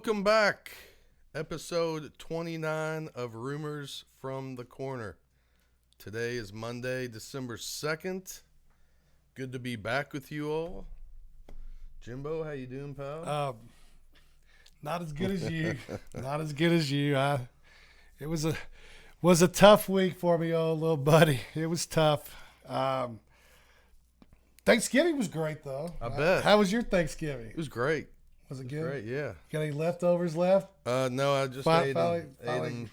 Welcome back. Episode 29 of Rumors from the Corner. Today is Monday, December 2nd. Good to be back with you all. Jimbo, how you doing, pal? Not as good as you. Not as good as you. It was a tough week for me, old little buddy. It was tough. Thanksgiving was great though. I bet. How was your Thanksgiving? It was great. Was it It good? was great, yeah. Got any leftovers left? No, I just ate them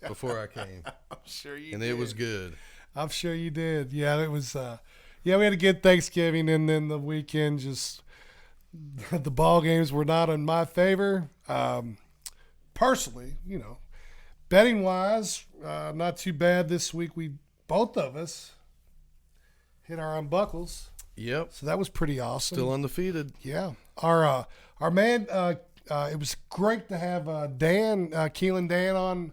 before I came. I'm sure you And did. it was good. I'm sure you did. Yeah, it was. We had a good Thanksgiving, and then the weekend just the ball games were not in my favor. Personally, betting wise, not too bad this week. We both of us hit our unbuckles, Yep. so that was pretty awesome. Still undefeated. Yeah, our man. It was great to have Dan Keelan Dan on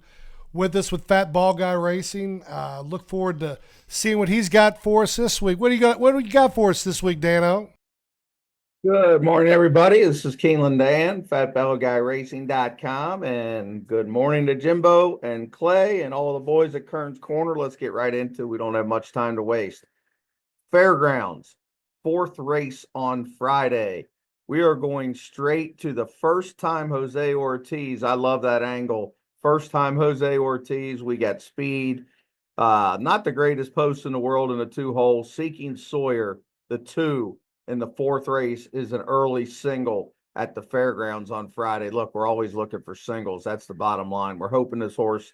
with us with Fat Ball Guy Racing. Look forward to seeing what he's got for us this week. What do you got for us this week, Dano? Good morning, everybody. This is Keeneland Dan, FatBellGuyRacing.com, and good morning to Jimbo and Clay and all the boys at Kern's Corner. Let's get right into it. We don't have much time to waste. Fairgrounds, fourth race on Friday. We are going straight to the first time Jose Ortiz. I love that angle. First time Jose Ortiz. We got speed. Not the greatest post in the world in the two hole. Seeking Sawyer, the two. In the fourth race is an early single at the fairgrounds on Friday. Look, we're always looking for singles. That's the bottom line. We're hoping this horse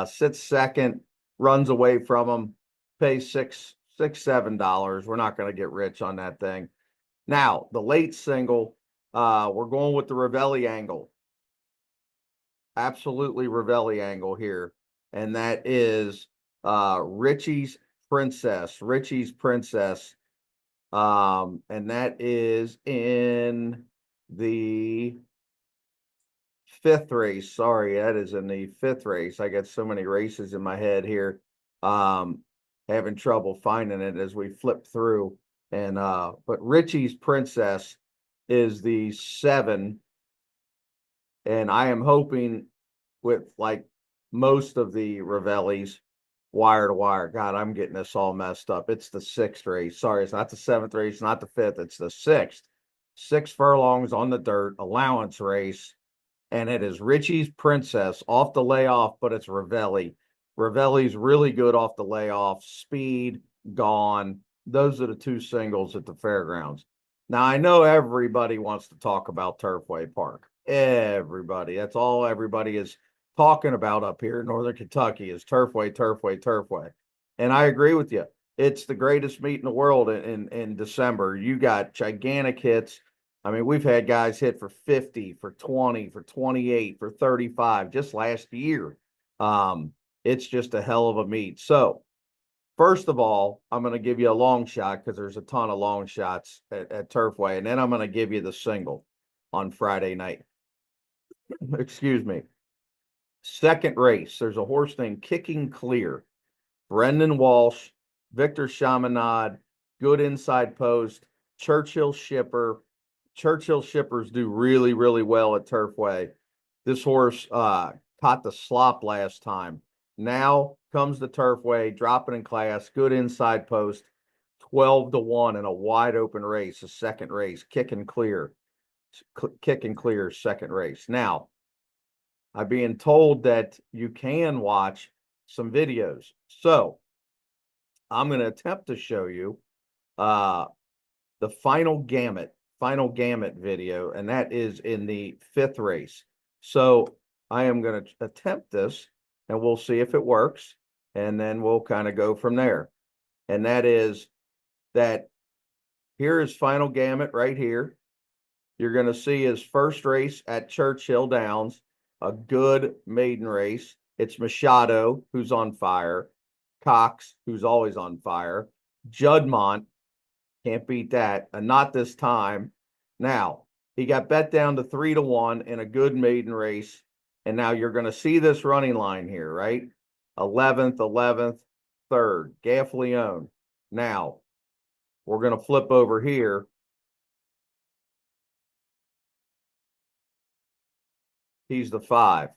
sits second, runs away from him, pays $7. We're not going to get rich on that thing. Now, the late single, we're going with the Ravelli angle. Absolutely Ravelli angle here. And that is Richie's Princess. And that is in the fifth race. Sorry, that is in the fifth race. I got so many races in my head here. Having trouble finding it as we flip through. And but Richie's Princess is the 7. And I am hoping with like most of the Ravellis, wire to wire. God, I'm getting this all messed up. It's the 6th race. Sorry, it's not the 7th race, not the 5th. It's the 6th. 6 furlongs on the dirt, allowance race. And it is Richie's Princess off the layoff, but it's Ravelli. Ravelli's really good off the layoff. Speed, gone. Those are the two singles at the fairgrounds. Now, I know everybody wants to talk about Turfway Park. Everybody. That's all everybody is talking about up here in Northern Kentucky is Turfway. And I agree with you. It's the greatest meet in the world in December. You got gigantic hits. I mean, we've had guys hit for 50, for 20, for 28, for 35 just last year. It's just a hell of a meet. So, first of all, I'm going to give you a long shot because there's a ton of long shots at Turfway. And then I'm going to give you the single on Friday night. Excuse me. Second race, there's a horse named Kicking Clear. Brendan Walsh, Victor Chaminade, good inside post, Churchill Shipper. Churchill Shippers do really, really well at Turfway. This horse caught the slop last time. Now comes the Turfway, dropping in class, good inside post, 12-1 in a wide open race, a second race, Kicking Clear, second race. Now, I'm being told that you can watch some videos. So I'm going to attempt to show you the final gamut video, and that is in the fifth race. So I am going to attempt this, and we'll see if it works, and then we'll kind of go from there. And that is that here is final gamut right here. You're going to see his first race at Churchill Downs, a good maiden race. It's Machado, who's on fire. Cox, who's always on fire. Juddmont, can't beat that. And not this time. Now, he got bet down to 3-1 in a good maiden race. And now you're going to see this running line here, right? 11th, 3rd, Gaffleone. Now, we're going to flip over here. He's the 5.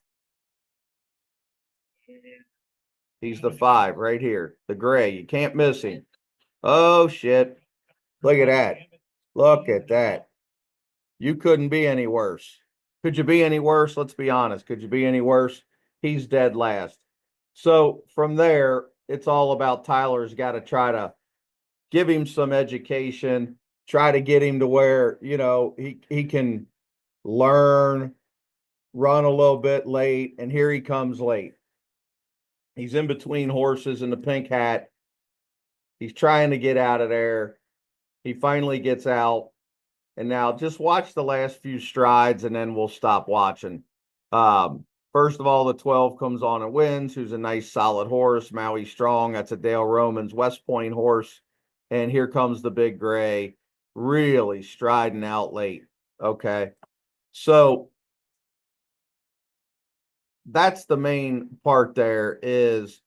He's the 5 right here. The gray. You can't miss him. Oh, shit. Look at that. Look at that. You couldn't be any worse. Could you be any worse? Let's be honest. Could you be any worse? He's dead last. So from there, it's all about Tyler's got to try to give him some education, try to get him to where, he can learn, run a little bit late, and here he comes late. He's in between horses in the pink hat. He's trying to get out of there. He finally gets out. And now just watch the last few strides and then we'll stop watching. First of all, the 12 comes on and wins, who's a nice solid horse. Maui Strong, that's a Dale Romans West Point horse. And here comes the big gray, really striding out late. Okay. So that's the main part there is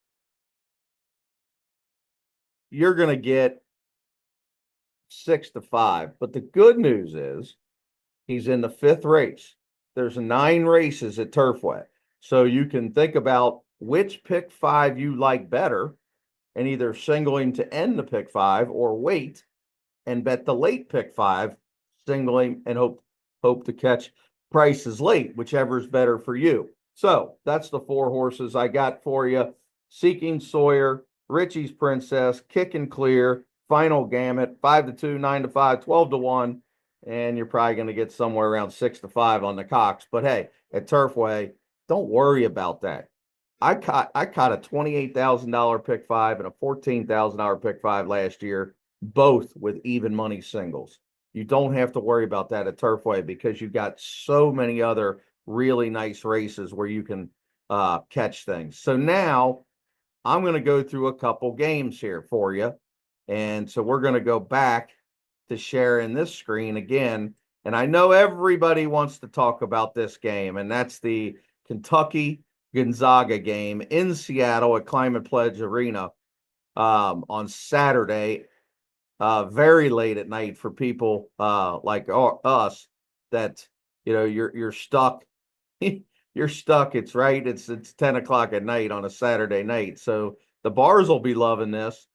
you're going to get 6-5. But the good news is he's in the 5th race. There's 9 races at Turfway. So you can think about which pick 5 you like better and either single him to end the pick 5 or wait and bet the late pick 5, single him and hope to catch prices late, whichever is better for you. So that's the 4 horses I got for you. Seeking Sawyer, Richie's Princess, Kick and Clear, Final Gamut, 5-2, 9-5, 12-1. And you're probably going to get somewhere around 6-5 on the Cox. But hey, at Turfway, don't worry about that. I caught a $28,000 pick 5 and a $14,000 pick 5 last year, both with even money singles. You don't have to worry about that at Turfway because you've got so many other really nice races where you can catch things. So now I'm going to go through a couple games here for you. And so we're going to go back to sharing this screen again. And I know everybody wants to talk about this game, and that's the Kentucky Gonzaga game in Seattle at Climate Pledge Arena on Saturday, very late at night for people like us that you're stuck. You're stuck. It's right. It's 10 o'clock at night on a Saturday night, so the bars will be loving this.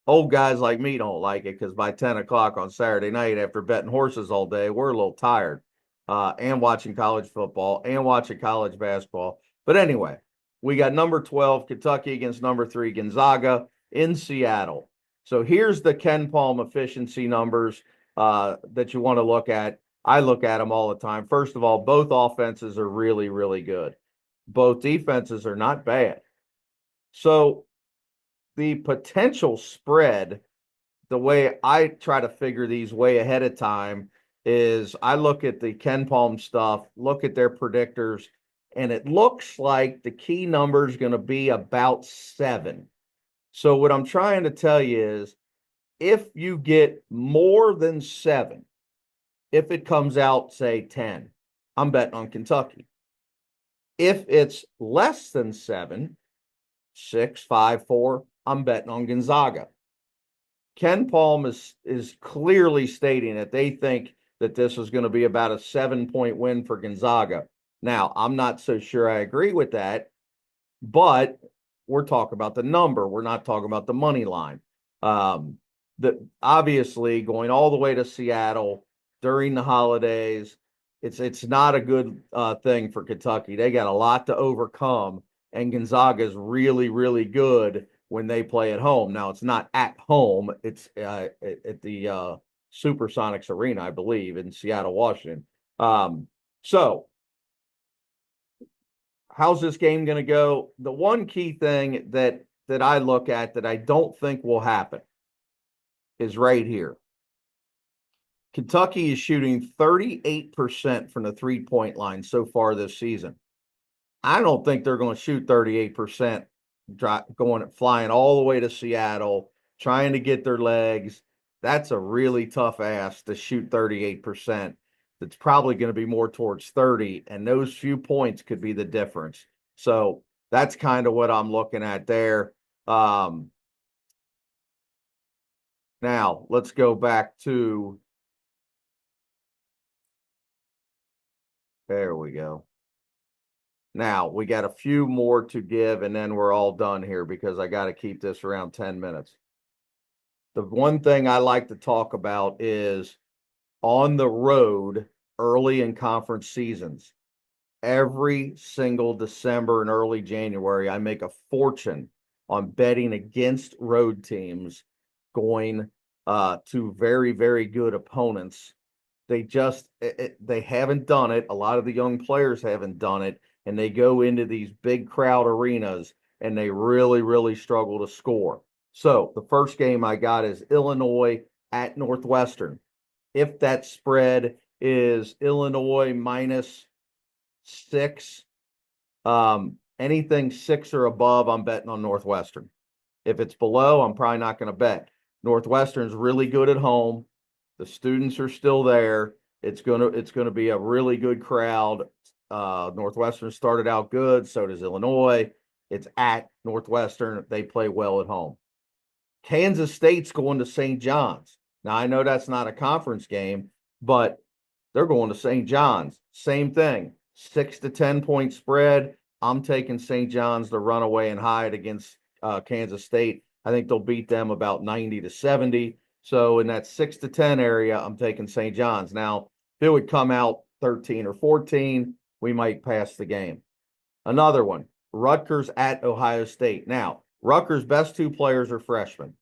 Old guys like me don't like it because by 10 o'clock on Saturday night, after betting horses all day, we're a little tired and watching college football and watching college basketball. But anyway, we got number 12, Kentucky against number 3, Gonzaga in Seattle. So here's the Ken Palm efficiency numbers that you want to look at. I look at them all the time. First of all, both offenses are really, really good. Both defenses are not bad. So the potential spread, the way I try to figure these way ahead of time is I look at the Ken Palm stuff, look at their predictors, and it looks like the key number is going to be about 7. So what I'm trying to tell you is if you get more than 7, if it comes out, say 10, I'm betting on Kentucky. If it's less than 7, 6, 5, 4, I'm betting on Gonzaga. Ken Palm is clearly stating that they think that this is going to be about a 7-point win for Gonzaga. Now, I'm not so sure I agree with that, but we're talking about the number. We're not talking about the money line. Obviously going all the way to Seattle during the holidays, it's not a good thing for Kentucky. They got a lot to overcome, and Gonzaga is really, really good when they play at home. Now, it's not at home. It's at the Supersonics Arena, I believe, in Seattle, Washington. So how's this game going to go? The one key thing that I look at that I don't think will happen is right here. Kentucky is shooting 38% from the 3-point line so far this season. I don't think they're going to shoot 38% flying all the way to Seattle, trying to get their legs. That's a really tough ask to shoot 38%. That's probably going to be more towards 30, and those few points could be the difference. So that's kind of what I'm looking at there. Now let's go back to, there we go. Now, we got a few more to give, and then we're all done here because I got to keep this around 10 minutes. The one thing I like to talk about is on the road early in conference seasons. Every single December and early January, I make a fortune on betting against road teams going to very, very good opponents. They haven't done it. A lot of the young players haven't done it, and they go into these big crowd arenas and they really, really struggle to score. So the first game I got is Illinois at Northwestern. If that spread is Illinois -6, anything 6 or above, I'm betting on Northwestern. If it's below, I'm probably not going to bet. Northwestern's really good at home. The students are still there. It's gonna be a really good crowd. Northwestern started out good, so does Illinois. It's at Northwestern. They play well at home. Kansas State's going to St. John's. Now, I know that's not a conference game, but they're going to St. John's. Same thing, 6 to 10 point spread. I'm taking St. John's to run away and hide against Kansas State. I think they'll beat them about 90 to 70. So in that 6 to 10 area, I'm taking St. John's. Now, if it would come out 13 or 14, we might pass the game. Another one, Rutgers at Ohio State. Now, Rutgers' best 2 players are freshmen.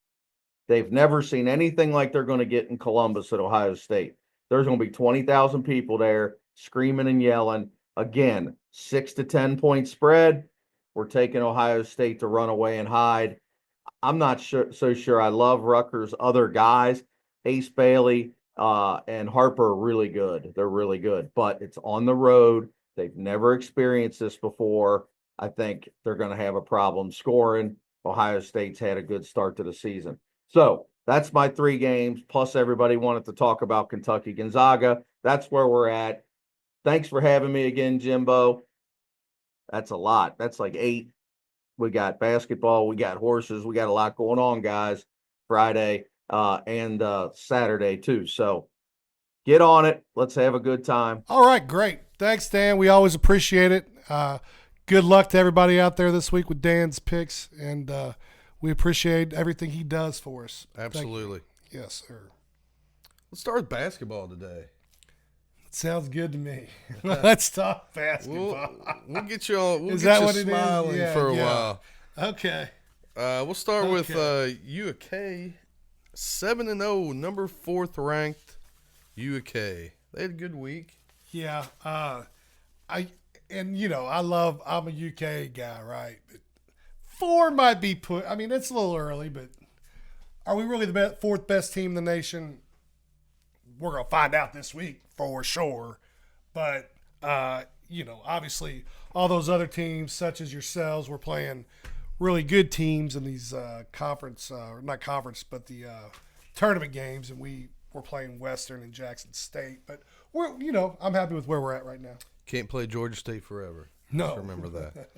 They've never seen anything like they're going to get in Columbus at Ohio State. There's going to be 20,000 people there screaming and yelling. Again, 6 to 10 point spread. We're taking Ohio State to run away and hide. I'm not so sure. I love Rutgers' other guys. Ace Bailey and Harper are really good. They're really good, but it's on the road. They've never experienced this before. I think they're going to have a problem scoring. Ohio State's had a good start to the season. So that's my 3 games, plus everybody wanted to talk about Kentucky Gonzaga. That's where we're at. Thanks for having me again, Jimbo. That's a lot. That's like 8. We got basketball, we got horses, we got a lot going on, guys, Friday and Saturday too. So get on it. Let's have a good time. All right, great. Thanks, Dan. We always appreciate it. Good luck to everybody out there this week with Dan's picks, and we appreciate everything he does for us. Absolutely. Yes, sir. Let's start with basketball today. Sounds good to me. Let's talk basketball. We'll get you all. We'll Is get that you what it is? smiling Yeah, for a yeah. while. Okay. We'll start with UK, 7-0, number 4th ranked UK. They had a good week. Yeah. I'm a UK guy, right? But 4 might be put. I mean, it's a little early, but are we really the 4th best team in the nation? We're going to find out this week for sure. But, obviously all those other teams, such as yourselves, were playing really good teams in these not conference, but the tournament games. And we were playing Western and Jackson State. But, I'm happy with where we're at right now. Can't play Georgia State forever. No. Just remember that.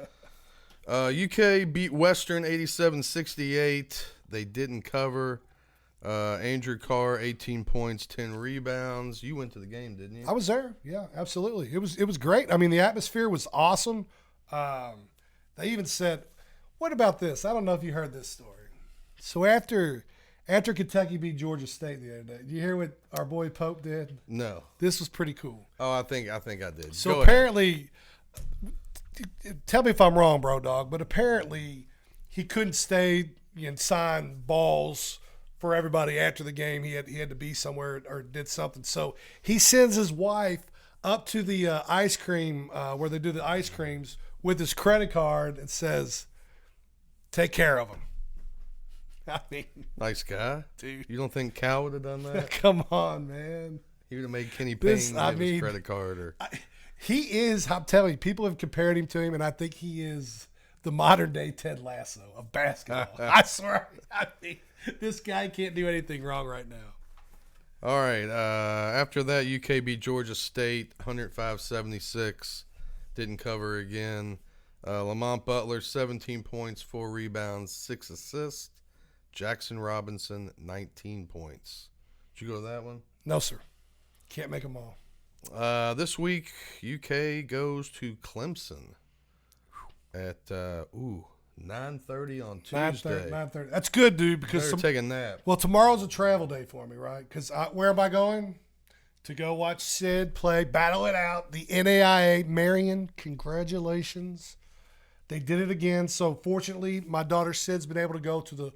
UK beat Western 87-68. They didn't cover. Andrew Carr, 18 points, 10 rebounds. You went to the game, didn't you? I was there. Yeah, absolutely. It was great. I mean, the atmosphere was awesome. They even said, what about this? I don't know if you heard this story. So after Kentucky beat Georgia State the other day, did you hear what our boy Pope did? No. This was pretty cool. Oh, I think I did. So Go apparently, tell me if I'm wrong, bro, dog, but apparently he couldn't stay and sign balls for everybody after the game. He had to be somewhere or did something. So he sends his wife up to the ice cream where they do the ice creams with his credit card and says, "Take care of him." I mean, nice guy, dude. You don't think Cal would have done that? Come on, man. He would have made Kenny Payne give his credit card. He is. I'm telling you, people have compared him to him, and I think he is the modern day Ted Lasso of basketball. I swear. I mean, this guy can't do anything wrong right now. All right. After that, UK beat Georgia State 105-76. Didn't cover again. Lamont Butler, 17 points, 4 rebounds, 6 assists. Jackson Robinson, 19 points. Did you go to that one? No, sir. Can't make them all. This week, UK goes to Clemson. at 9:30 on Tuesday. 9:30. That's good, dude. Because Better take a nap. well, tomorrow's a travel day for me, right? Because where am I going? To go watch Sid play, battle it out. The NAIA Marion, congratulations. They did it again. So fortunately, my daughter Sid's been able to go to the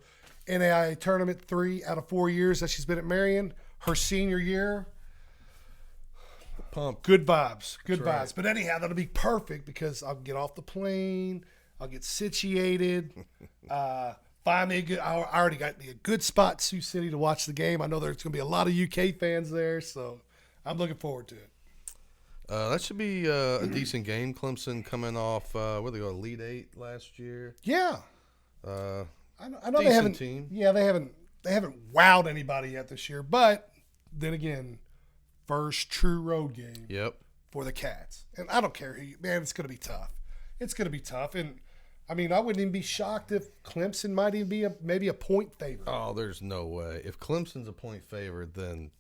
NAIA tournament 3 out of 4 years that she's been at Marion. Her senior year. Pump. Good vibes. Good That's vibes. right. But anyhow, that'll be perfect because I'll get off the plane. I'll get situated. Find me a good. I already got me a good spot, in Sioux City, to watch the game. I know there's going to be a lot of UK fans there, so I'm looking forward to it. That should be a decent game. Clemson coming off, where they go, Elite Eight last year. Yeah, Uh, I know Decent they haven't. team. Yeah, they haven't wowed anybody yet this year. But then again, first true road game yep. for the Cats, and I don't care who. Man, it's going to be tough. It's going to be tough, and I mean, I wouldn't even be shocked if Clemson might even be maybe a point favorite. Oh, there's no way. If Clemson's a point favorite, then,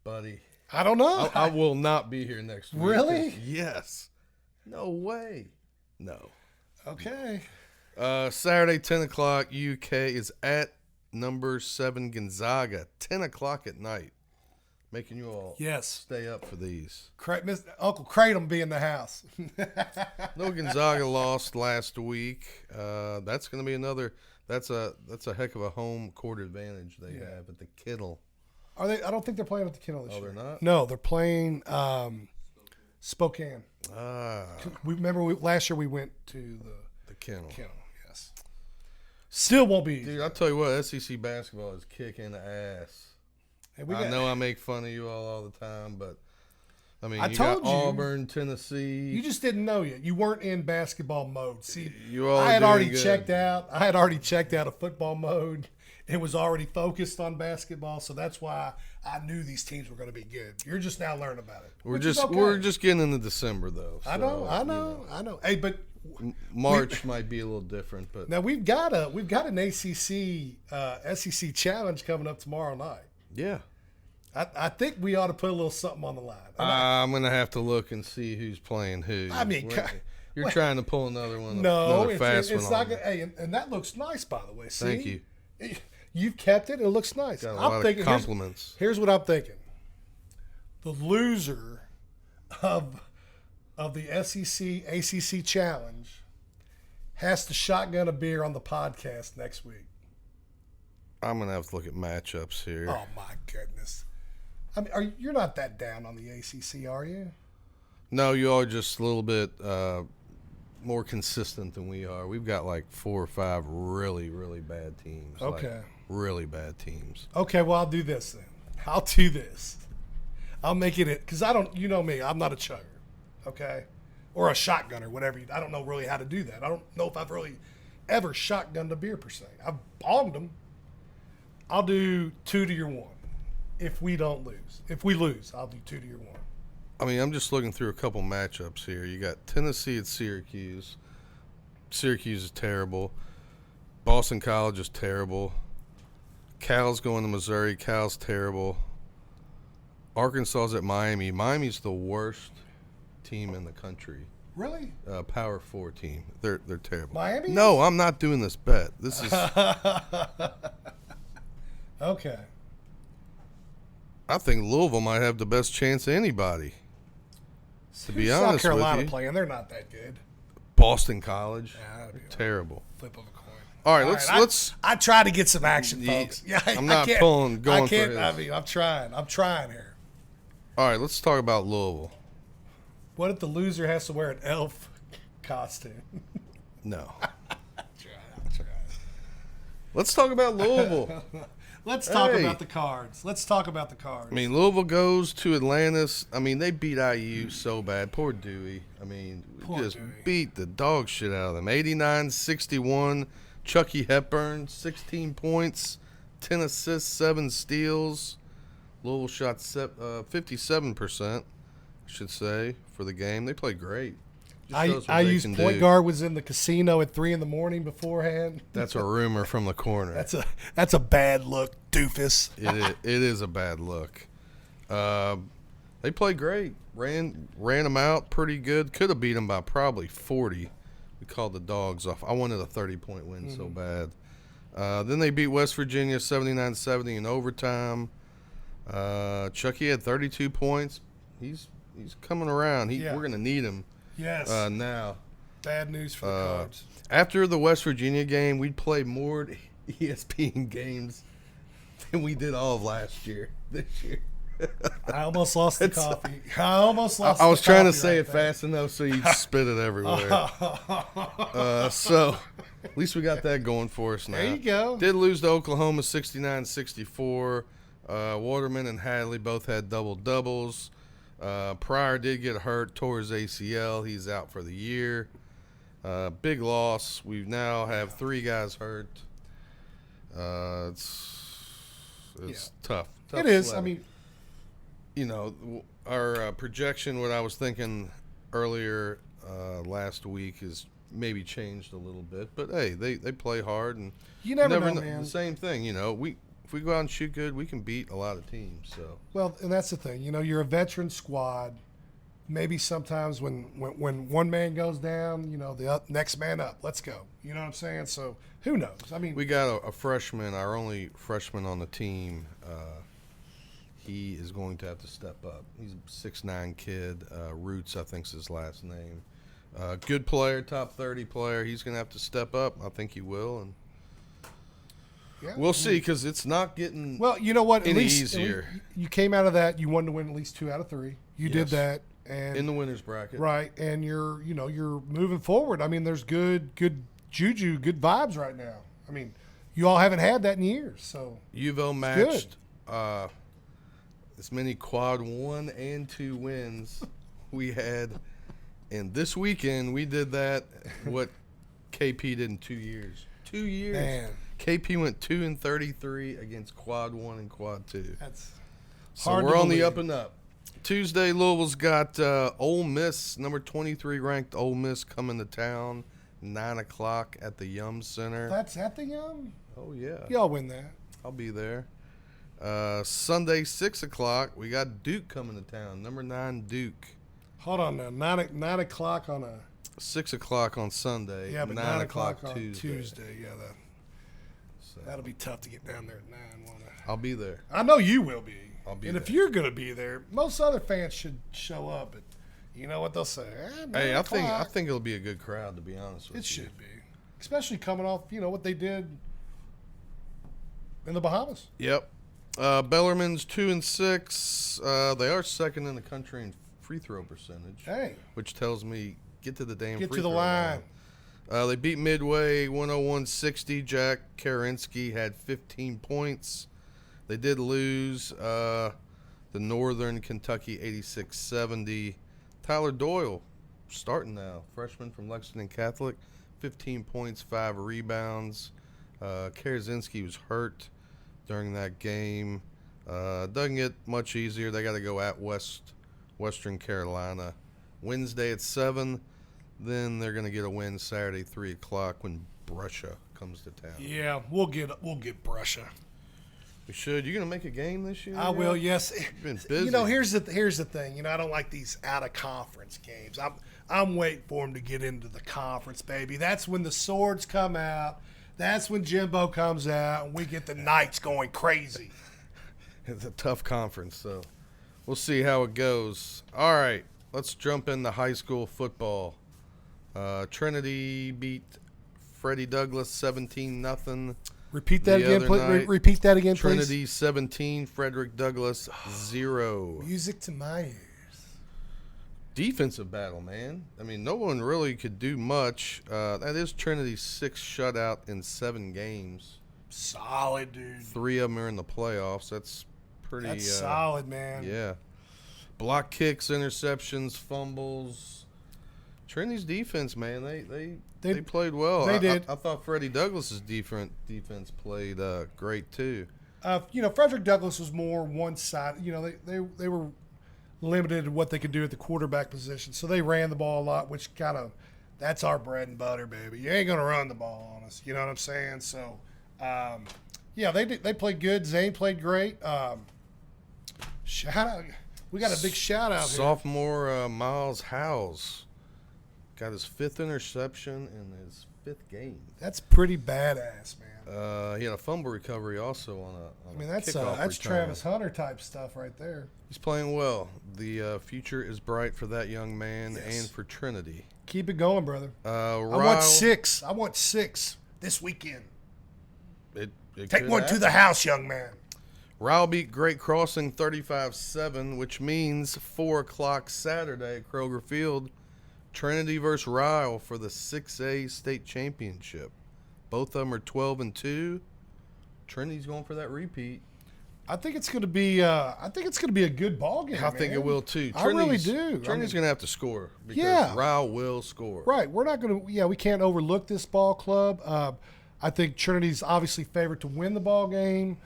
buddy, I don't know. I will not be here next week. Really? Yes. No way. No. Okay. Saturday, 10 o'clock, UK is at number 7 Gonzaga, 10 o'clock at night. Making you all Yes. stay up for these. Uncle Kratom be in the house. No, Gonzaga lost last week. That's going to be another. That's a heck of a home court advantage they have at the Kittle. Are they? I don't think they're playing at the Kittle this Oh, year. they're not? No, they're playing Spokane. Last year we went to The Kittle. the Kittle. Yes. Still won't be easy. Dude, I'll tell you what, SEC basketball is kicking ass. And I know I make fun of you all the time, but I mean, I you told got you. Auburn, Tennessee. You just didn't know yet. You weren't in basketball mode. See, You all I had doing already good. checked out. I had already checked out of football mode. It was already focused on basketball, so that's why I knew these teams were going to be good. You're just now learning about it. We're which is just okay. we're just getting into December though. I so, know. Hey, but March might be a little different, but now we've got an ACC SEC challenge coming up tomorrow night. yeah. I think we ought to put a little something on the line. I'm gonna have to look and see who's playing who. I mean, You're trying to pull another one. no, another fast it's one not on good. me. Hey, and that looks nice, by the way. See? Thank you. You've kept it. It looks nice. Got a I'm lot thinking. of compliments. Here's what I'm thinking. The loser of the SEC ACC challenge has to shotgun a beer on the podcast next week. I'm gonna have to look at matchups here. Oh my goodness! I mean, you're not that down on the ACC, are you? No, you are just a little bit more consistent than we are. We've got like 4 or 5 really, really bad teams. Okay. Like, really bad teams. Okay, well, I'll do this then. I'll do this. I'll make it because I don't. You know me. I'm not a chugger. Okay, or a shotgunner, whatever. I don't know really how to do that. I don't know if I've really ever shotgunned a beer per se. I've bombed them. I'll do 2 to your 1. If we don't lose. If we lose, I'll do 2 to your 1. I mean, I'm just looking through a couple matchups here. You got Tennessee at Syracuse. Syracuse is terrible. Boston College is terrible. Cal's going to Missouri. Cal's terrible. Arkansas's at Miami. Miami's the worst team in the country. Really? Power 4 team. They're terrible. Miami? No, I'm not doing this bet. This is. Okay. I think Louisville might have the best chance of anybody. To be Who's honest South Carolina with you, playing? They're not that good. Boston College, Yeah, that'd be a terrible. flip of a coin. All right, let's. I try to get some action, Yeah, folks. Yeah, I'm I not can't- going I for can't. his. I mean, I'm trying. I'm trying here. All right, let's talk about Louisville. What if the loser has to wear an elf costume? No. I'm trying. Let's talk about Louisville. Let's talk Hey. about the cards. Let's talk about the cards. I mean, Louisville goes to Atlantis. I mean, they beat IU so bad. Poor Dewey. I mean, Poor just Dewey. beat the dog shit out of them. 89-61. Chucky Hepburn, 16 points, 10 assists, 7 steals. Louisville shot 57%, I should say, for the game. They played great. Just shows what I they used can point do. guard was in the casino at 3 a.m. beforehand. That's a rumor from the corner. That's a bad look, doofus. It is a bad look. They played great. Ran them out pretty good. Could have beat them by probably 40, We called the dogs off. I wanted a 30-point win so bad. Then they beat West Virginia 79-70 in overtime. Chucky had 32 points. He's coming around. We're going to need him now. Bad news for the Cards. After the West Virginia game, we'd play more ESPN games than we did all of last year. This year. I almost lost the coffee. I was trying to say it fast enough so you'd spit it everywhere. So at least we got that going for us now. There you go. Did lose to Oklahoma 69-64. Waterman and Hadley both had double-doubles. Pryor did get hurt, tore his ACL. He's out for the year. Big loss. We now have 3 guys hurt. It's tough. It is. Sledding. I mean, you know, our projection, what I was thinking earlier last week, is maybe changed a little bit. But, hey, they play hard. And you never know, man. The same thing, you know. If we go out and shoot good, we can beat a lot of teams. So well, and that's the thing. You know, you're a veteran squad. Maybe sometimes when one man goes down, you know, the next man up. Let's go. You know what I'm saying? So who knows? I mean, we got a freshman, our only freshman on the team. He is going to have to step up. He's a 6'9" kid. Roots, I think, is his last name. Good player, top 30 player. He's going to have to step up. I think he will, and we'll see, because it's not getting you know what? any easier. You came out of that. You wanted to win at least 2 out of 3. You did that. And in the winners bracket, right? And you're moving forward. I mean, there's good juju, good vibes right now. I mean, you all haven't had that in years, so UVL matched as many quad 1 and 2 wins we had, and this weekend we did that. What KP did in 2 years. 2 years. Man. KP went 2-33 against quad 1 and quad 2. That's so hard we're to on believe. the up and up. Tuesday, Louisville's got Ole Miss, number 23 ranked Ole Miss, coming to town, 9 o'clock at the Yum Center. That's at the Yum? Oh, yeah. Y'all win that. I'll be there. Sunday, 6 o'clock, we got Duke coming to town, number 9 Duke. Hold on now. 9 o'clock on a 6 o'clock on Sunday. Yeah, but 9 o'clock on Tuesday. Yeah, that'll be tough to get down there at 9. I'll be there. I know you will be. I'll be and there. if you're going to be there, most other fans should show up. But you know what they'll say? Hey, I think it'll be a good crowd, to be honest with you. It should be, especially coming off what they did in the Bahamas. Yep. Bellarmine's 2-6. They are second in the country in free throw percentage. Hey, which tells me get to the damn get free to the throw line. line. They beat Midway 101-60. Jack Karinsky had 15 points. They did lose the Northern Kentucky 86-70. Tyler Doyle starting now, freshman from Lexington Catholic, 15 points, 5 rebounds. Karazinski was hurt during that game. Doesn't get much easier. They got to go at Western Carolina Wednesday at 7. Then they're going to get a win Saturday 3 o'clock when Brescia comes to town. Yeah, we'll get Brescia. We should. You going to make a game this year? I will. Yes. You've been busy. Here's the thing. I don't like these out of conference games. I'm waiting for them to get into the conference, baby. That's when the swords come out. That's when Jimbo comes out, and we get the Knights going crazy. It's a tough conference, so we'll see how it goes. All right, let's jump into high school football. Trinity beat Freddie Douglass 17-0. Repeat that again, please. Repeat that again, please. Trinity 17, Frederick Douglass 0. Music to my ears. Defensive battle, man. I mean, no one really could do much. That is Trinity's 6th shutout in 7 games. Solid, dude. 3 of them are in the playoffs. That's pretty. That's solid, man. Yeah. Block kicks, interceptions, fumbles. Trinity's defense, man, they played well. They did. I thought Freddie Douglass's defense played great too. Frederick Douglass was more one-sided. They were limited in what they could do at the quarterback position, so they ran the ball a lot, which that's our bread and butter, baby. You ain't gonna run the ball on us. You know what I'm saying? So, they played good. Zane played great. Shout out. We got a big shout out here. Sophomore Miles Howes got his 5th interception in his 5th game. That's pretty badass, man. He had a fumble recovery also on a. I mean, that's kickoff return. Travis Hunter type stuff right there. He's playing well. The future is bright for that young man and for Trinity. Keep it going, brother. I want 6. I want 6 this weekend. It Take one to the house, young man. Ryle beat Great Crossing 35-7, which means 4 o'clock Saturday at Kroger Field. Trinity versus Ryle for the 6A state championship. Both of them are 12-2. Trinity's going for that repeat. I think it's going to be. I think it's going to be a good ball game. I think it will too. I really do. Trinity's going to have to score because Ryle will score. Right. We're not going to. Yeah, we can't overlook this ball club. I think Trinity's obviously favored to win the ball game,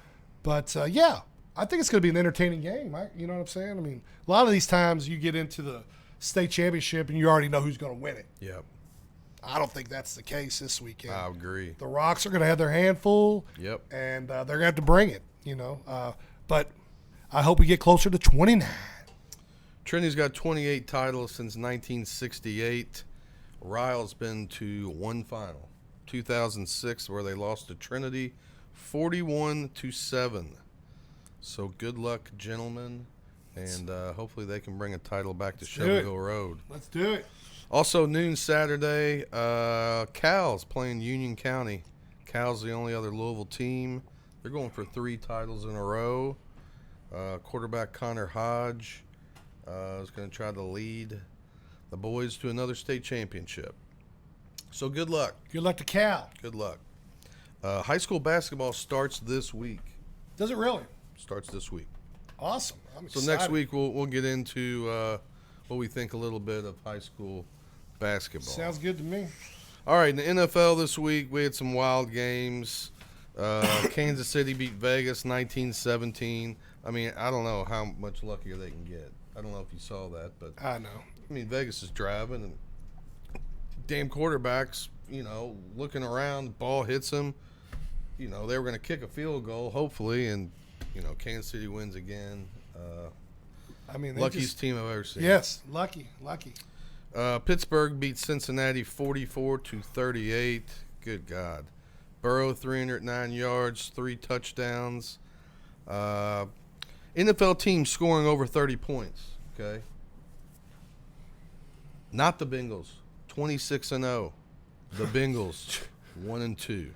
but yeah, I think it's going to be an entertaining game. You know what I'm saying? I mean, a lot of these times you get into the state championship and you already know who's going to win it. Yep. I don't think that's the case this weekend. I agree. The Rocks are going to have their hand full. Yep. And they're going to have to bring it, but I hope we get closer to 29. Trinity's got 28 titles since 1968. Ryle's been to one final, 2006, where they lost to Trinity 41-7. So good luck, gentlemen, and hopefully they can bring a title back to Shelbyville Road. Let's do it. Also, noon Saturday, Cal's playing Union County. Cal's the only other Louisville team. They're going for 3 titles in a row. Quarterback Connor Hodge is going to try to lead the boys to another state championship. So good luck. Good luck to Cal. Good luck. High school basketball starts this week. Does it really? Starts this week. Awesome. I'm excited. So next week we'll get into what we think a little bit of high school basketball. Sounds good to me. All right, in the NFL this week, we had some wild games. Kansas City beat Vegas 19-17. I mean, I don't know how much luckier they can get. I don't know if you saw that, but I know. I mean, Vegas is driving, and damn quarterbacks, looking around, ball hits them. They were going to kick a field goal, hopefully, and Kansas City wins again. I mean, luckiest team I've ever seen. Yes, lucky. Pittsburgh beat Cincinnati 44-38. Good God. Burrow 309 yards, 3 touchdowns. NFL team scoring over 30 points. Okay. Not the Bengals. 26-0. The Bengals 1-2.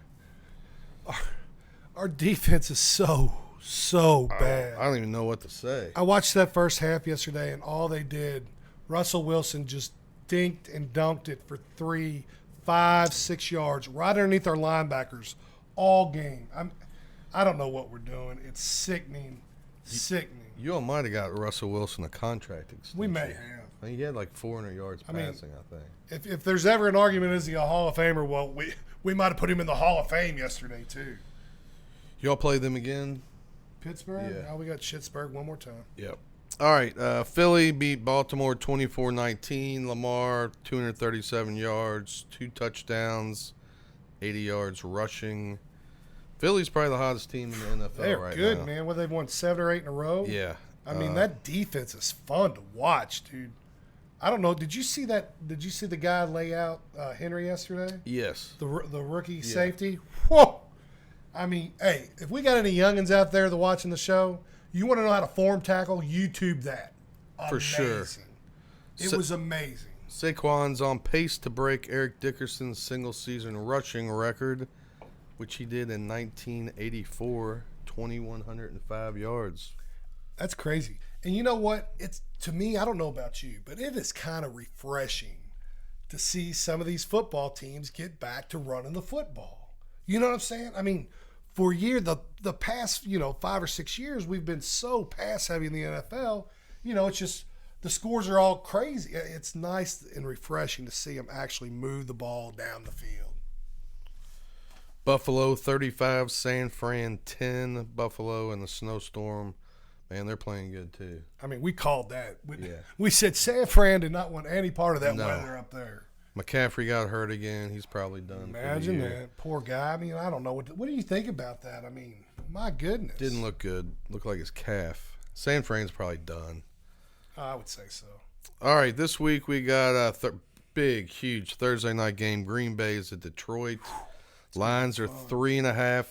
Our defense is so bad. I don't even know what to say. I watched that first half yesterday, and all they did, Russell Wilson just dinked and dunked it for 3, 5, 6 yards right underneath our linebackers all game. I don't know what we're doing. It's sickening. You all might have got Russell Wilson a contract extension. We may have. I mean, he had like 400 yards passing, I think. If there's ever an argument, is he a Hall of Famer? Well, we might have put him in the Hall of Fame yesterday too. Y'all play them again? Pittsburgh? Yeah. Oh, we got Schittsburg one more time. Yep. All right. Philly beat Baltimore 24-19. Lamar 237 yards, 2 touchdowns, 80 yards rushing. Philly's probably the hottest team in the NFL They're right now. good, man. Well, they've won 7 or 8 in a row. Yeah. I mean, that defense is fun to watch, dude. I don't know. Did you see that? Did you see the guy lay out Henry yesterday? Yes. The rookie safety? Whoa. I mean, hey, if we got any youngins out there that are watching the show, you want to know how to form tackle, YouTube that. For sure. It was amazing. Saquon's on pace to break Eric Dickerson's single-season rushing record, which he did in 1984, 2,105 yards. That's crazy. And you know what? It's, to me, I don't know about you, but it is kind of refreshing to see some of these football teams get back to running the football. You know what I'm saying? I mean, for a year, the past, 5 or 6 years, we've been so pass-heavy in the NFL. It's just the scores are all crazy. It's nice and refreshing to see them actually move the ball down the field. Buffalo 35, San Fran 10. Buffalo in the snowstorm. Man, they're playing good too. I mean, we called that. We said San Fran did not want any part of that weather up there. McCaffrey got hurt again. He's probably done. Imagine that. Poor guy. I mean, I don't know. What do you think about that? I mean, my goodness. Didn't look good. Looked like his calf. San Fran's probably done. I would say so. All right, this week we got big, huge Thursday night game. Green Bay is at Detroit. Lines are 3.5,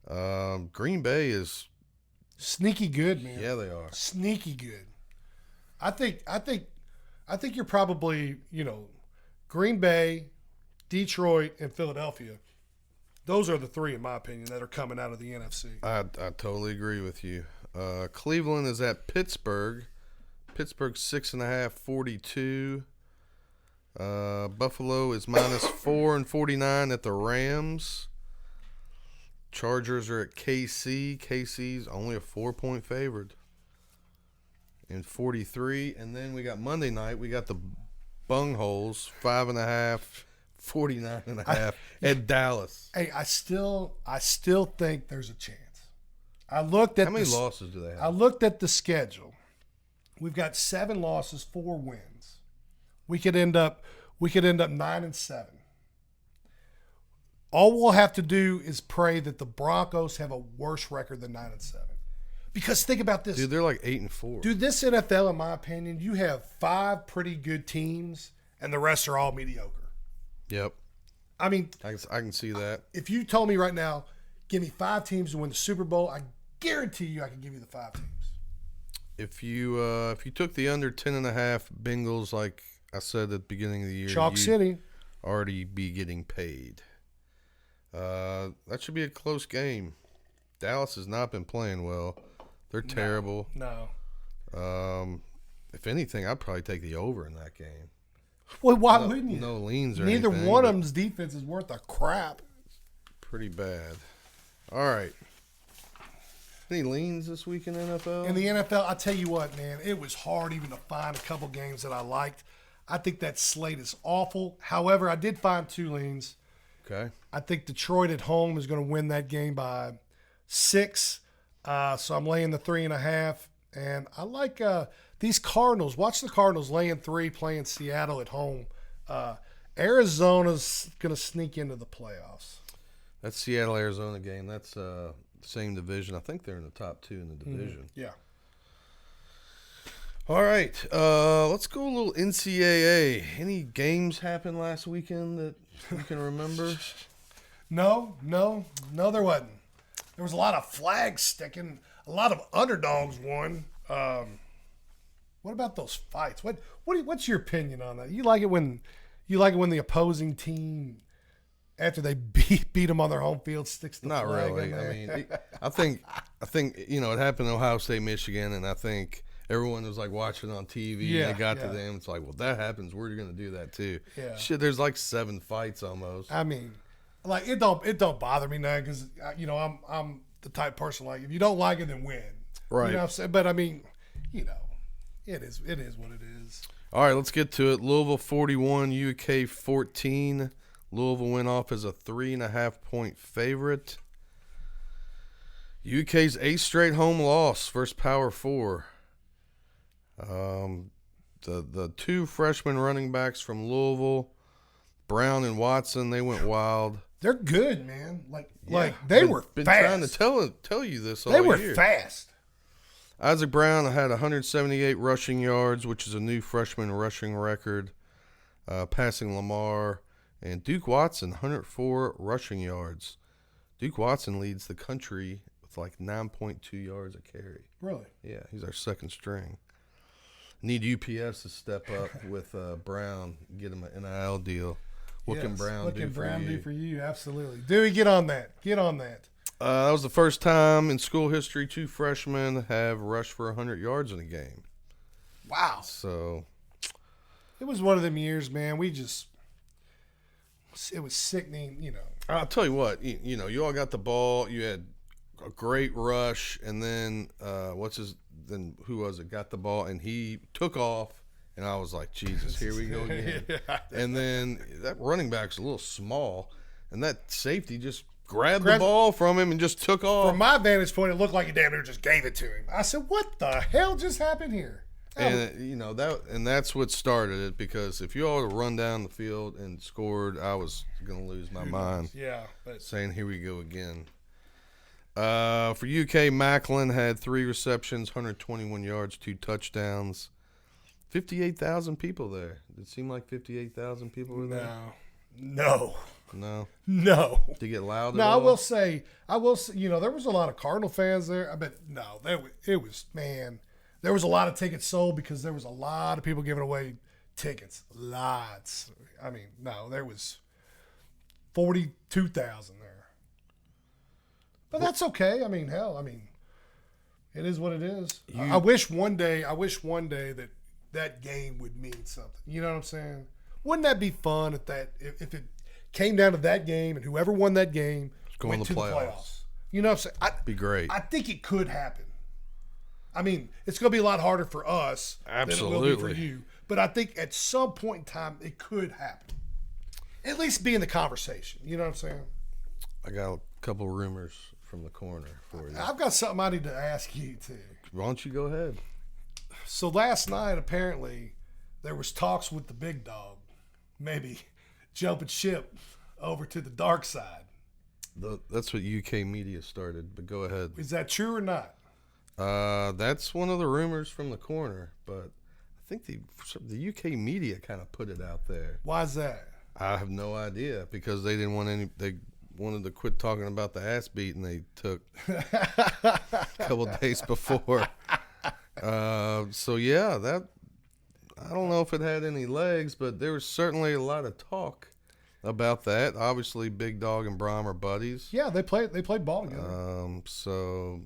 51.5. Green Bay is sneaky good, man. Yeah, they are sneaky good. I think you're probably, Green Bay, Detroit, and Philadelphia. Those are the three, in my opinion, that are coming out of the NFC. I totally agree with you. Cleveland is at Pittsburgh. Pittsburgh 6.5, 42. Buffalo is -4 and 49 at the Rams. Chargers are at KC. KC's only a 4-point favorite in 43. And then we got Monday night. We got the Bungholes 5.5, 49.5 at Dallas. Hey, I still think there's a chance. I looked at how many losses do they have? I looked at the schedule. We've got 7 losses, 4 wins. We could end up 9-7. All we'll have to do is pray that the Broncos have a worse record than 9-7. Because think about this. Dude, they're like 8-4. Dude, this NFL, in my opinion, you have 5 pretty good teams, and the rest are all mediocre. Yep. I mean, I can see that. if you told me right now, give me 5 teams to win the Super Bowl, I guarantee you I can give you the 5 teams. If you took the under 10.5 Bengals, like I said at the beginning of the year, Chalk you'd City already be getting paid. That should be a close game. Dallas has not been playing well. They're terrible. No. If anything, I'd probably take the over in that game. Well, why wouldn't you? No leans or Neither anything, one but of them's defense is worth a crap. pretty bad. All right. Any leans this week in NFL? In the NFL, I tell you what, man, it was hard even to find a couple games that I liked. I think that slate is awful. However, I did find 2 leans. Okay. I think Detroit at home is going to win that game by 6. So I'm laying the 3.5. And I like these Cardinals. Watch the Cardinals laying 3, playing Seattle at home. Arizona's going to sneak into the playoffs. That Seattle-Arizona game, that's same division. I think they're in the top 2 in the division. Yeah. All right. Let's go a little NCAA. Any games happened last weekend that you can remember? No, there wasn't. There was a lot of flags sticking. A lot of underdogs won. What about those fights? What's your opinion on that? You like it when the opposing team, after they beat them on their home field, sticks the Not flag really. in there? I mean, I think it happened in Ohio State, Michigan, and I think everyone was like watching on TV. Yeah, and they got yeah. to them. It's like, well, that happens. We're going to do that too. Yeah. Shit, there's like 7 fights almost. I mean, like it don't bother me now because I'm the type of person like if you don't like it, then win. Right. You know what I'm saying? But I mean, it is what it is. All right, let's get to it. Louisville 41, UK 14. Louisville went off as a 3.5-point favorite. UK's 8th straight home loss versus Power 4. The 2 freshman running backs from Louisville, Brown and Watson, they went wild. They're good, man. They were been fast. trying to tell you this all They were year. fast. Isaac Brown had 178 rushing yards, which is a new freshman rushing record, passing Lamar. And Duke Watson, 104 rushing yards. Duke Watson leads the country with like 9.2 yards a carry. Really? Yeah, he's our second string. Need UPS to step up with Brown, get him an NIL deal. What can Brown do for you? Absolutely. Dewey, get on that. That was the first time in school history 2 freshmen have rushed for 100 yards in a game. Wow. So it was one of them years, man. It was sickening, I'll tell you what, you all got the ball. You had a great rush, and then who was it? Got the ball, and he took off, and I was like, Jesus, here we go again. Yeah. And then that running back's a little small, and that safety just grabbed the ball from him and just took off. From my vantage point, it looked like he damn near just gave it to him. I said, what the hell just happened here? And that's what started it, because if you all would have run down the field and scored, I was going to lose my mind. Yeah. But Saying, here we go again. For UK, Macklin had 3 receptions, 121 yards, 2 touchdowns. 58,000 people there. Did it seem like 58,000 people were there? No. No. Did it get loud? No, at all? I will say, there was a lot of Cardinal fans there. I bet it was there was a lot of tickets sold because there was a lot of people giving away tickets. Lots. I mean, no, there was 42,000 there. But that's okay. I mean, hell, it is what it is. I wish one day that game would mean something. You know what I'm saying? Wouldn't that be fun if it came down to that game and whoever won that game went to the playoffs? You know what I'm saying? Be great. I think it could happen. I mean, it's going to be a lot harder for us than it will be for you. But I think at some point in time, it could happen. At least be in the conversation. You know what I'm saying? I got a couple rumors from the corner for you. I've got something I need to ask you, too. Why don't you go ahead? So last night, apparently, there was talks with the big dog. Maybe jumping ship over to the dark side. That's what UK media started, but go ahead. Is that true or not? That's one of the rumors from the corner, but I think the UK media kind of put it out there. Why is that? I have no idea because they didn't want they wanted to quit talking about the ass beating they took a couple days before. So yeah, that I don't know if it had any legs, but there was certainly a lot of talk about that. Obviously, Big Dog and Brom are buddies. Yeah, they played ball together. So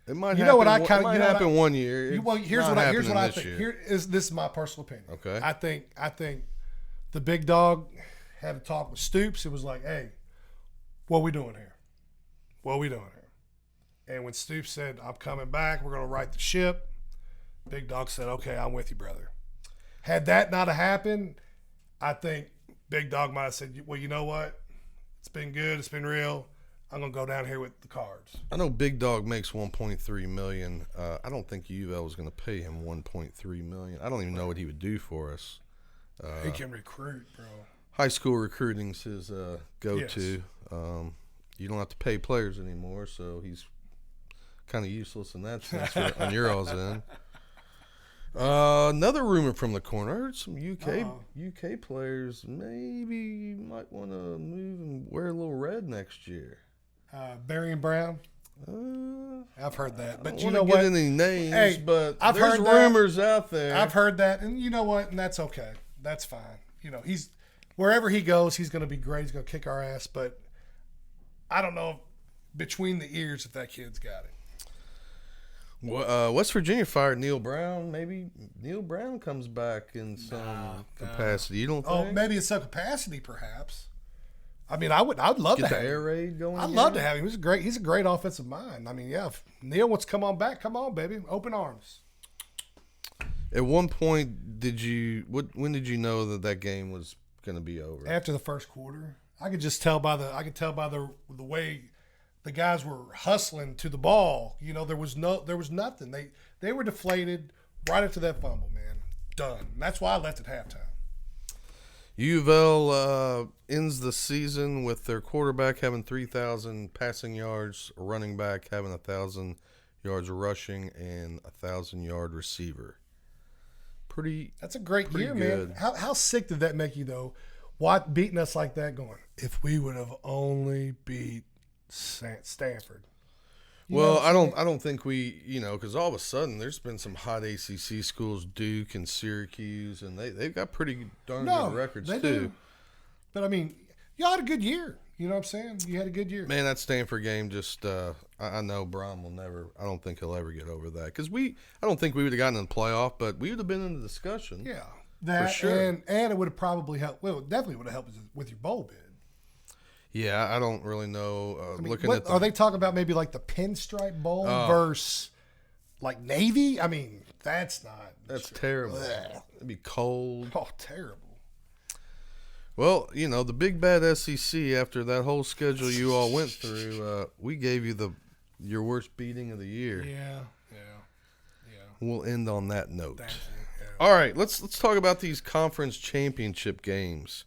it might you happen. know what I it kind might happen one year. Here's what I think. This is my personal opinion. Okay. I think the Big Dog had a talk with Stoops. It was like, hey, what we doing here? What we doing here? And when Stoops said, I'm coming back, we're going to right the ship, Big Dog said, okay, I'm with you, brother. Had that not have happened, I think Big Dog might have said, well, you know what? It's been good. It's been real. I'm going to go down here with the cards. I know Big Dog makes $1.3 million. I don't think UL is going to pay him $1.3 million. I don't even know what he would do for us. He can recruit, bro. High school recruiting's his go-to. Yes. You don't have to pay players anymore, so he's kind of useless in that sense on your all's end. Another rumor from the corner. I heard some UK players maybe might want to move and wear a little red next year. Barry and Brown. I've heard that, but you know what? what? Any names? Hey, but I've there's heard that. rumors out there. I've heard that, and you know what? And that's okay. That's fine. You know, he's wherever he goes, he's going to be great. He's going to kick our ass. But I don't know between the ears if that kid's got it. West Virginia fired Neil Brown. Maybe Neil Brown comes back in some capacity. You don't think? Oh, maybe in some capacity, perhaps. I mean, I'd love to Get have the air him. raid going. I'd love to have him. He's a great offensive mind. I mean, yeah. If Neil wants to come on back, come on, baby. Open arms. At one point, when did you know that game was going to be over? After the first quarter, I could tell by the way the guys were hustling to the ball. You know, there was nothing. They were deflated right after that fumble, man. Done. And that's why I left at halftime. U of L ends the season with their quarterback having 3,000 passing yards, a running back having 1,000 yards rushing, and 1,000-yard receiver. That's a great year, good. man. How sick did that make you, though? Beating us like that, going, if we would have only beat Stanford. I don't think we, because all of a sudden there's been some hot ACC schools, Duke and Syracuse, and they've got pretty darn good records too. Do. But I mean, y'all had a good year. You know what I'm saying? You had a good year. Man, that Stanford game just, I know Brom will never, I don't think he'll ever get over that. Because I don't think we would have gotten in the playoff, but we would have been in the discussion. Yeah. That, for sure. And it would have probably helped, well, it definitely would have helped with your bowl bid. Yeah, I don't really know. Are they talking about maybe like the Pinstripe Bowl versus like Navy? I mean, that's terrible. Blech. It'd be cold. Oh, terrible. Well, the big bad SEC, after that whole schedule you all went through, we gave you your worst beating of the year. Yeah. We'll end on that note. Thank you. Yeah. All right, let's talk about these conference championship games.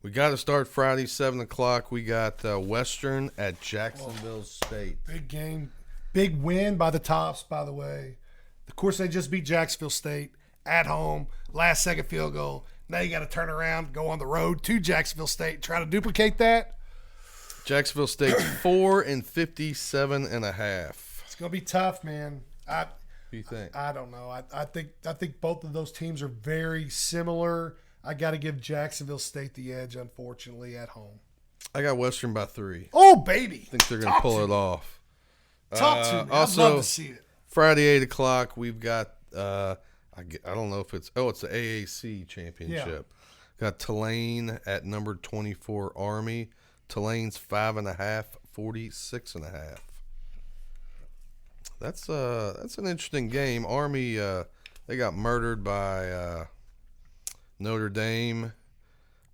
We got to start Friday, 7 o'clock. We got Western at Jacksonville State. Big game. Big win by the Tops, by the way. Of course, they just beat Jacksonville State at home, last second field goal. Now you got to turn around, go on the road to Jacksonville State, try to duplicate that. Jacksonville State's 4-57.5. It's gonna be tough, man. What do you think? I don't know. I think both of those teams are very similar. I got to give Jacksonville State the edge, unfortunately, at home. I got Western by 3. Oh, baby! I think they're going to pull it off. Talk to me. Also, I'd love to see it. Friday, 8 o'clock, we've got, I don't know if it's the AAC championship. Got Tulane at number 24 Army. Tulane's 5.5, 46.5. That's an interesting game. Army, they got murdered by Notre Dame.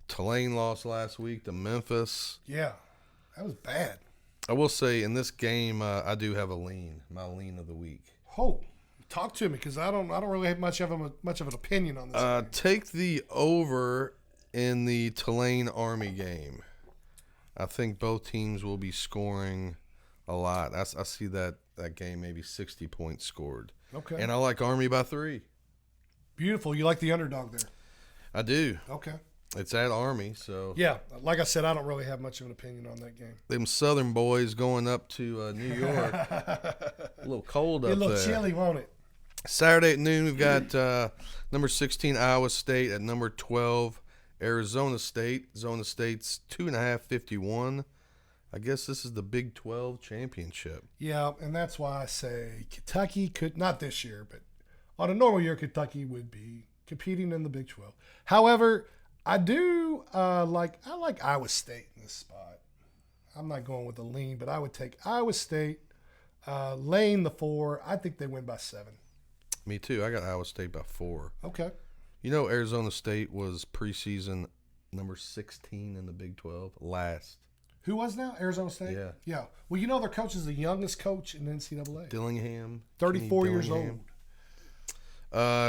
Tulane lost last week to Memphis. Yeah, that was bad. I will say in this game, I do have my lean of the week. Oh, talk to me because I don't really have much of an opinion on this. Game. Take the over in the Tulane Army game. I think both teams will be scoring a lot. I see that game maybe 60 points scored. Okay. And I like Army by 3. Beautiful. You like the underdog there. I do. Okay. It's at Army, so. Yeah, like I said, I don't really have much of an opinion on that game. Them Southern boys going up to New York. A little cold up there. A little chilly, won't it? Saturday at noon, we've got number 16 Iowa State at number 12 Arizona State. Zona State's 2.5, 51. I guess this is the Big 12 championship. Yeah, and that's why I say Kentucky could, not this year, but on a normal year, Kentucky would be competing in the Big 12. However, I do I like Iowa State in this spot. I'm not going with the lean, but I would take Iowa State, laying the 4. I think they win by 7. Me too. I got Iowa State by 4. Okay. You know, Arizona State was preseason number 16 in the Big 12 last. Who was now? Arizona State? Yeah. Yeah. Well, you know their coach is the youngest coach in NCAA. Dillingham. 34 Kenny years Dillingham. old.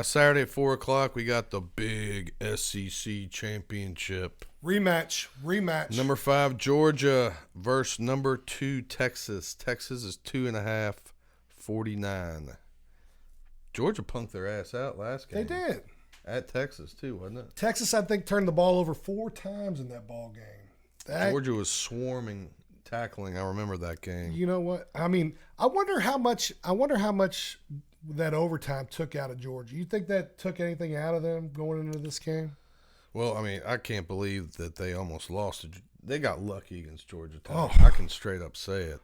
Saturday at 4 o'clock, we got the big SEC championship. Rematch. Number 5, Georgia versus number 2, Texas. Texas is 2.5, 49. Georgia punked their ass out last game. They did. At Texas, too, wasn't it? Texas, I think, turned the ball over 4 times in that ball game. Georgia was swarming, tackling. I remember that game. You know what? I mean, I wonder how much that overtime took out of Georgia. You think that took anything out of them going into this game? Well, I mean, I can't believe that they almost lost. They got lucky against Georgia Tech. Oh. I can straight up say it.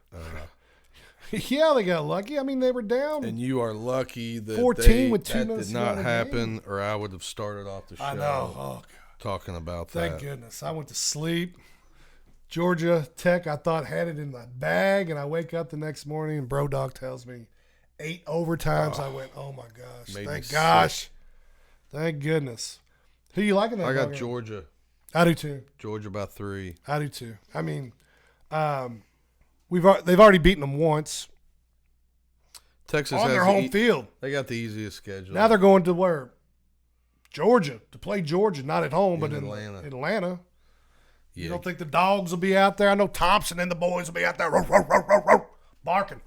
Yeah, they got lucky. I mean, they were down. And you are lucky that 14 with 2 that minutes did to go not in the happen, game. or I would have started off the show. I know. Oh, God. Talking about Thank that. goodness. I went to sleep. Georgia Tech, I thought, had it in my bag, and I wake up the next morning, and Bro Dog tells me 8 overtimes. I went, oh, my gosh. Made me Thank sick. gosh. Thank goodness. Who you liking that I ball got game? Georgia. I do, too. Georgia by 3. I do, too. I mean, they've already beaten them once Texas on has their home field. They got the easiest schedule. Now they're going to where? Georgia, to play Georgia, not at home, but in Atlanta. Atlanta. Yeah. You don't think the dogs will be out there? I know Thompson and the boys will be out there barking.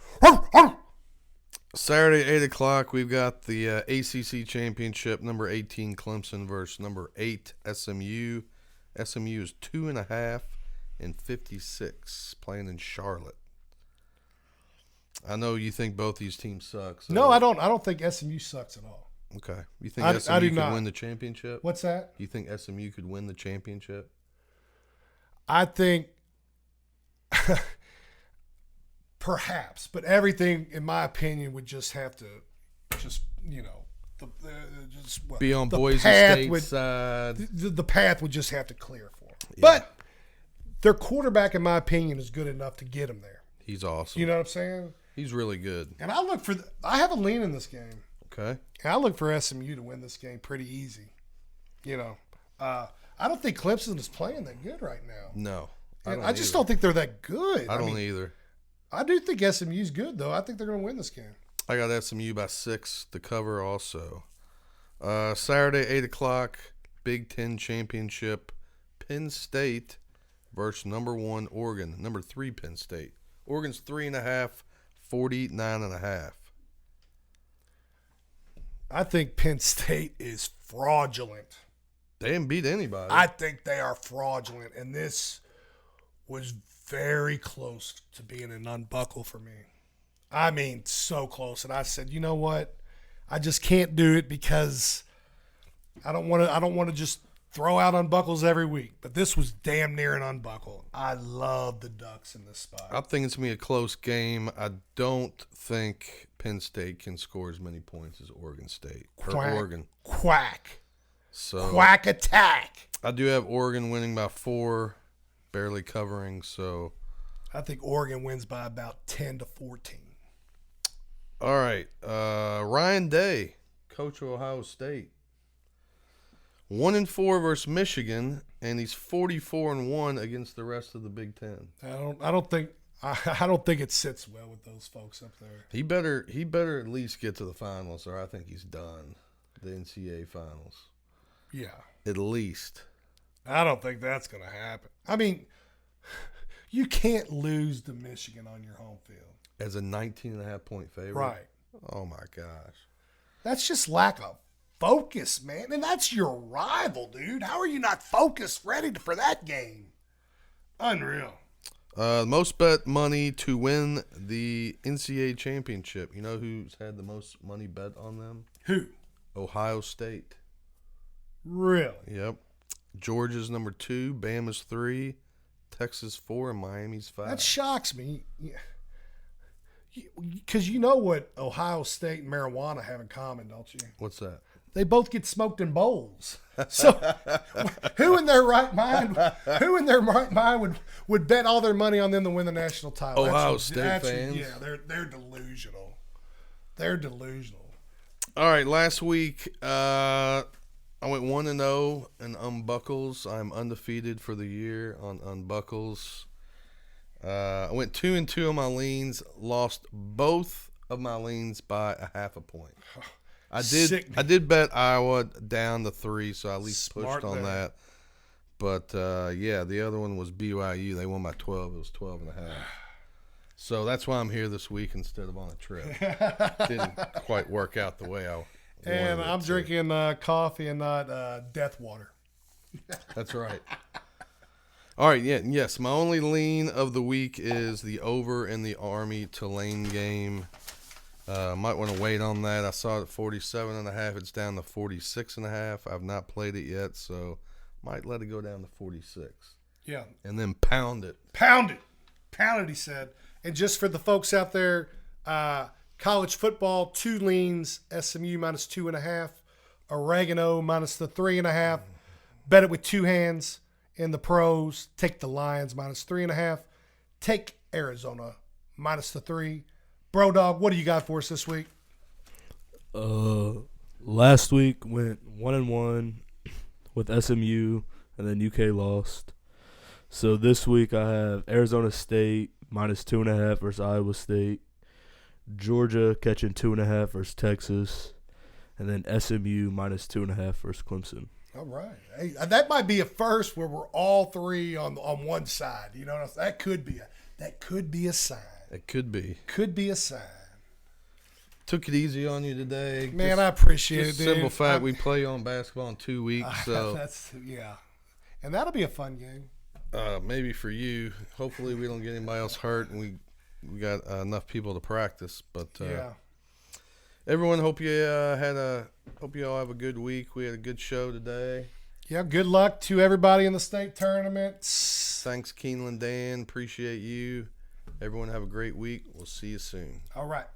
Saturday, 8 o'clock, we've got the ACC championship, number 18 Clemson versus number 8 SMU. SMU is 2.5 and 56, playing in Charlotte. I know you think both these teams suck. So. No, I don't. I don't think SMU sucks at all. Okay. You think I SMU do could not. win the championship? What's that? You think SMU could win the championship? I think perhaps, but everything, in my opinion, would just have to, Be on the Boise path State's would- side. The path would just have to clear for them. Yeah. But their quarterback, in my opinion, is good enough to get them there. He's awesome. You know what I'm saying? He's really good. And I have a lean in this game. Okay. And I look for SMU to win this game pretty easy. I don't think Clemson is playing that good right now. No. I just don't think they're that good. I don't either. I do think SMU's good, though. I think they're going to win this game. I got SMU by 6 to cover also. Saturday, 8 o'clock, Big Ten Championship, Penn State versus number 1 Oregon, number 3 Penn State. Oregon's 3.5, 49.5. I think Penn State is fraudulent. They didn't beat anybody. I think they are fraudulent, and this was very close to being an unbuckle for me. I mean, so close. And I said, you know what? I just can't do it because I don't want to just throw out unbuckles every week. But this was damn near an unbuckle. I love the Ducks in this spot. I think it's going to be a close game. I don't think Penn State can score as many points as Oregon State. Quack. Oregon. Quack. So Quack attack. I do have Oregon winning by 4, barely covering. So I think Oregon wins by about 10 to 14. all right, Ryan Day, coach of Ohio State, 1-4 versus Michigan, and he's 44-1 against the rest of the Big Ten. I don't think it sits well with those folks up there. He better at least get to the finals, or I think he's done. The NCAA finals, Yeah. at least. I don't think that's going to happen. I mean, you can't lose to Michigan on your home field. As a 19.5-point favorite, Right. Oh my gosh. That's just lack of focus, man. And that's your rival, dude. How are you not focused, ready for that game? Unreal. Most bet money to win the NCAA championship. You know who's had the most money bet on them? Who? Ohio State. Really? Yep. Georgia's number 2, Bama's 3, Texas 4, and Miami's 5. That shocks me. Because you know what Ohio State and marijuana have in common, don't you? What's that? They both get smoked in bowls. So who in their right mind would bet all their money on them to win the national title? Ohio State fans. Yeah, they're delusional. They're delusional. All right, last week I went 1-0 in unbuckles. I'm undefeated for the year on unbuckles. I went 2-2 on my leans, lost both of my leans by 0.5 point. I did bet Iowa down to 3, so I at least Smart pushed on there. that. But yeah, the other one was BYU. They won by 12. It was 12.5. So that's why I'm here this week instead of on a trip. Didn't quite work out the way I wanted And it I'm to. drinking coffee and not death water. That's right. All right, yes. My only lean of the week is the over in the Army-Tulane game. Might want to wait on that. I saw it at 47.5. It's down to 46.5. I've not played it yet, so might let it go down to 46. Yeah. And then pound it. Pound it. Pound it, he said. And just for the folks out there, college football, 2 leans, SMU minus 2.5, oregano minus the 3.5. Bet it with 2 hands. In the pros, take the Lions minus 3.5. Take Arizona minus the 3. Bro Dog, what do you got for us this week? Last week went 1-1 with SMU, and then UK lost. So this week I have Arizona State minus 2.5 versus Iowa State, Georgia catching 2.5 versus Texas, and then SMU minus 2.5 versus Clemson. All right. Hey, that might be a first where we're all 3 on one side. You know, that could be a sign. It could be. Could be a sign. Took it easy on you today. Man, I appreciate it, Just dude. simple fact, we play on basketball in 2 weeks, so yeah. And that'll be a fun game. maybe for you. Hopefully we don't get anybody else hurt, and we got enough people to practice. But Yeah. everyone, hope you all have a good week. We had a good show today. Yeah, good luck to everybody in the state tournaments. Thanks, Keeneland Dan. Appreciate you. Everyone have a great week. We'll see you soon. All right.